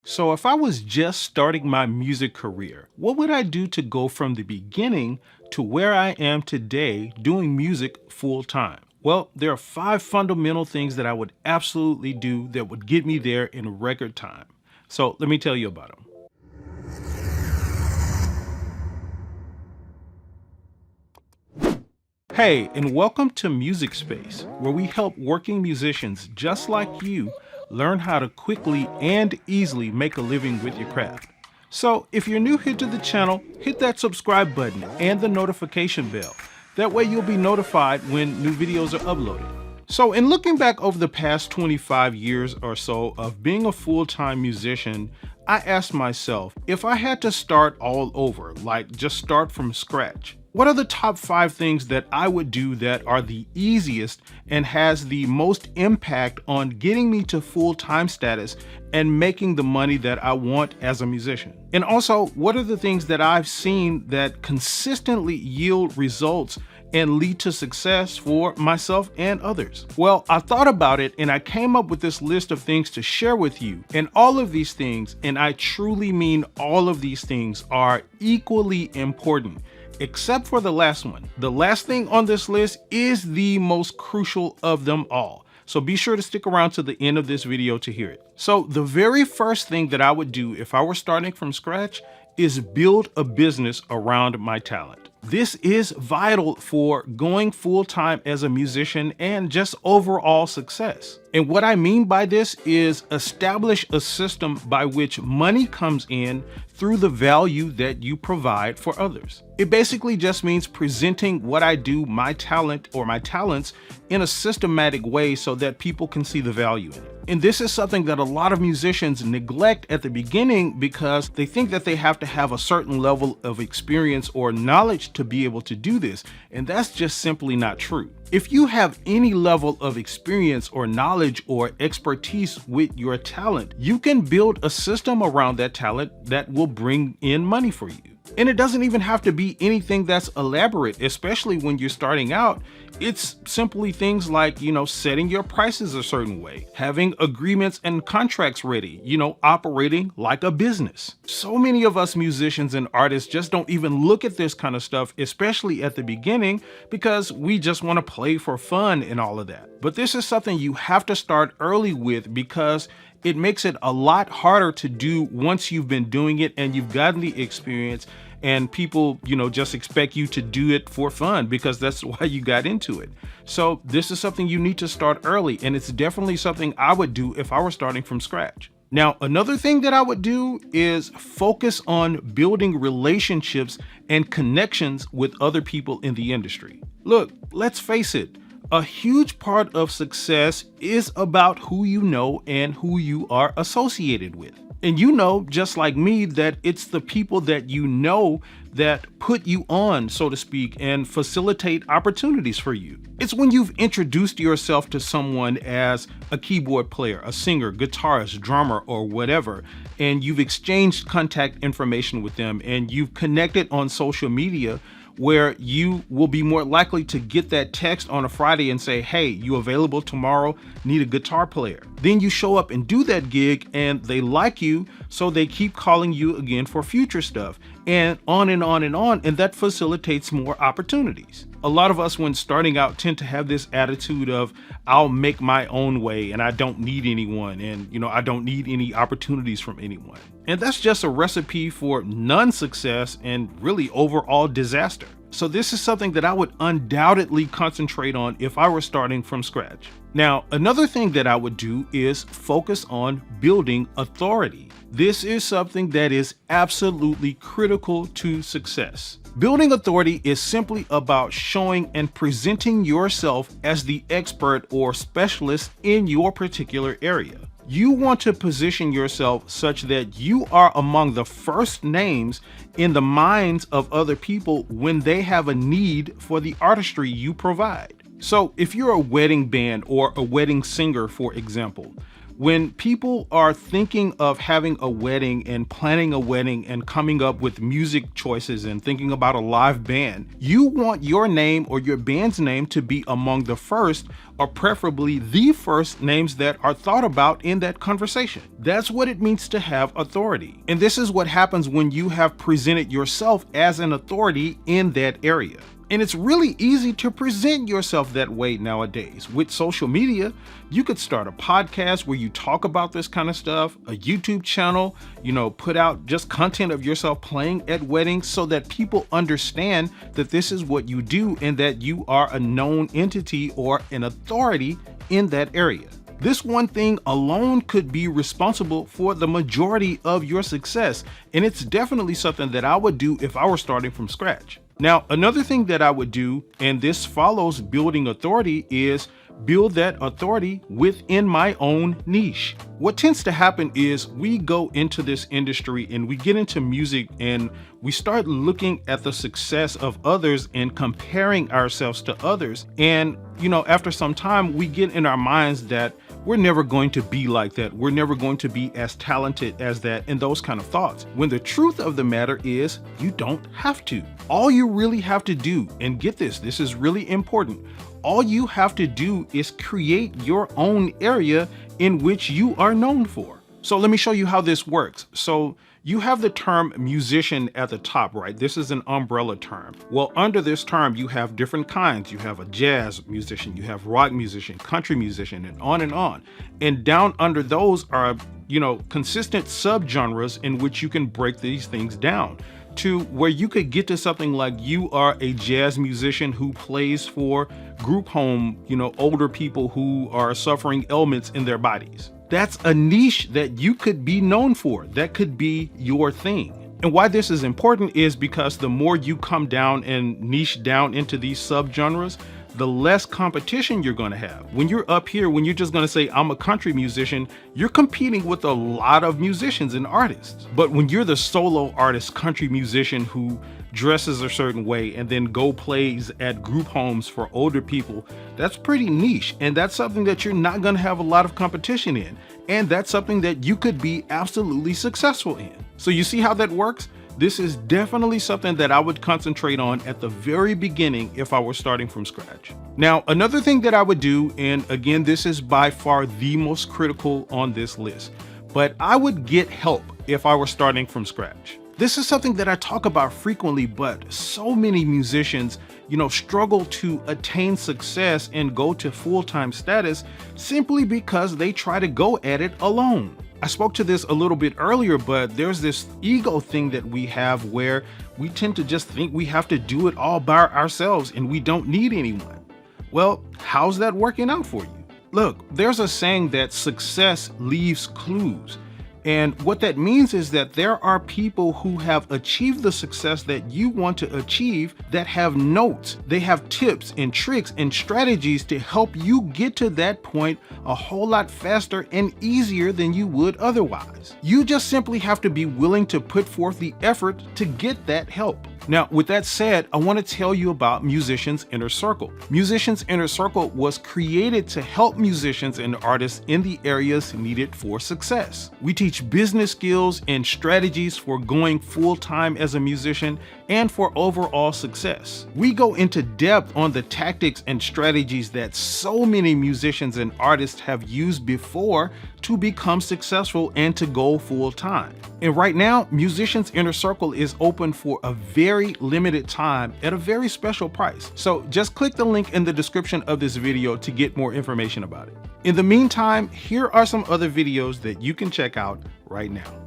So if I was just starting my music career, what would I do to go from the beginning to where I am today doing music full time? Well, there are 5 fundamental things that I would absolutely do that would get me there in record time. So let me tell you about them. Hey, and welcome to Music Space, where we help working musicians just like you learn how to quickly and easily make a living with your craft. So, if you're new here to the channel, hit that subscribe button and the notification bell. That way you'll be notified when new videos are uploaded. So, in looking back over the past 25 years or so of being a full-time musician, I asked myself, if I had to start all over, like just start from scratch, what are the top 5 things that I would do that are the easiest and has the most impact on getting me to full-time status and making the money that I want as a musician? And also, what are the things that I've seen that consistently yield results and lead to success for myself and others? Well, I thought about it and I came up with this list of things to share with you. And all of these things, and I truly mean all of these things, are equally important, except for the last one. The last thing on this list is the most crucial of them all. So be sure to stick around to the end of this video to hear it. So the very first thing that I would do if I were starting from scratch is build a business around my talent. This is vital for going full-time as a musician and just overall success. And what I mean by this is establish a system by which money comes in through the value that you provide for others. It basically just means presenting what I do, my talent or my talents, in a systematic way so that people can see the value in it. And this is something that a lot of musicians neglect at the beginning because they think that they have to have a certain level of experience or knowledge to be able to do this. And that's just simply not true. If you have any level of experience or knowledge or expertise with your talent, you can build a system around that talent that will bring in money for you. And it doesn't even have to be anything that's elaborate, especially when you're starting out. It's simply things like, setting your prices a certain way, having agreements and contracts ready, operating like a business. So many of us musicians and artists just don't even look at this kind of stuff, especially at the beginning, because we just want to play for fun and all of that. But this is something you have to start early with because it makes it a lot harder to do once you've been doing it and you've gotten the experience and people, just expect you to do it for fun because that's why you got into it. So this is something you need to start early, and it's definitely something I would do if I were starting from scratch. Now, another thing that I would do is focus on building relationships and connections with other people in the industry. Look, let's face it. A huge part of success is about who you know and who you are associated with. And just like me, that it's the people that you know that put you on, so to speak, and facilitate opportunities for you. It's when you've introduced yourself to someone as a keyboard player, a singer, guitarist, drummer, or whatever, and you've exchanged contact information with them and you've connected on social media, where you will be more likely to get that text on a Friday and say, hey, you available tomorrow? Need a guitar player. Then you show up and do that gig and they like you, so they keep calling you again for future stuff, and on and on and on, and that facilitates more opportunities. A lot of us when starting out tend to have this attitude of, I'll make my own way and I don't need anyone, and I don't need any opportunities from anyone. And that's just a recipe for non-success and really overall disaster. So this is something that I would undoubtedly concentrate on if I were starting from scratch. Now, another thing that I would do is focus on building authority. This is something that is absolutely critical to success. Building authority is simply about showing and presenting yourself as the expert or specialist in your particular area. You want to position yourself such that you are among the first names in the minds of other people when they have a need for the artistry you provide. So if you're a wedding band or a wedding singer, for example, When people are thinking of having a wedding and planning a wedding and coming up with music choices and thinking about a live band, you want your name or your band's name to be among the first, or preferably the first, names that are thought about in that conversation. That's what it means to have authority. And this is what happens when you have presented yourself as an authority in that area. And it's really easy to present yourself that way nowadays. With social media, you could start a podcast where you talk about this kind of stuff, a YouTube channel, put out just content of yourself playing at weddings so that people understand that this is what you do and that you are a known entity or an authority in that area. This one thing alone could be responsible for the majority of your success, and it's definitely something that I would do if I were starting from scratch. Now, another thing that I would do, and this follows building authority, is build that authority within my own niche. What tends to happen is we go into this industry and we get into music and we start looking at the success of others and comparing ourselves to others. And, after some time, we get in our minds that we're never going to be like that. We're never going to be as talented as that, and those kind of thoughts. When the truth of the matter is, you don't have to. All you really have to do, and get this is really important. All you have to do is create your own area in which you are known for. So let me show you how this works. So you have the term musician at the top, right? This is an umbrella term. Well, under this term, you have different kinds. You have a jazz musician, you have rock musician, country musician, and on and on. And down under those are, consistent subgenres in which you can break these things down to where you could get to something like you are a jazz musician who plays for group home, older people who are suffering ailments in their bodies. That's a niche that you could be known for. That could be your thing. And why this is important is because the more you come down and niche down into these subgenres, the less competition you're going to have. When you're up here, when you're just going to say, I'm a country musician, you're competing with a lot of musicians and artists. But when you're the solo artist, country musician who dresses a certain way and then plays at group homes for older people, that's pretty niche. And that's something that you're not going to have a lot of competition in. And that's something that you could be absolutely successful in. So you see how that works? This is definitely something that I would concentrate on at the very beginning if I were starting from scratch. Now, another thing that I would do, and again, this is by far the most critical on this list, but I would get help if I were starting from scratch. This is something that I talk about frequently, but so many musicians, struggle to attain success and go to full-time status simply because they try to go at it alone. I spoke to this a little bit earlier, but there's this ego thing that we have where we tend to just think we have to do it all by ourselves and we don't need anyone. Well, how's that working out for you? Look, there's a saying that success leaves clues. And what that means is that there are people who have achieved the success that you want to achieve that have notes. They have tips and tricks and strategies to help you get to that point a whole lot faster and easier than you would otherwise. You just simply have to be willing to put forth the effort to get that help. Now, with that said, I want to tell you about Musicians Inner Circle. Musicians Inner Circle was created to help musicians and artists in the areas needed for success. We teach business skills and strategies for going full-time as a musician and for overall success. We go into depth on the tactics and strategies that so many musicians and artists have used before to become successful and to go full-time. And right now, Musicians Inner Circle is open for a very limited time at a very special price. So just click the link in the description of this video to get more information about it. In the meantime, here are some other videos that you can check out right now.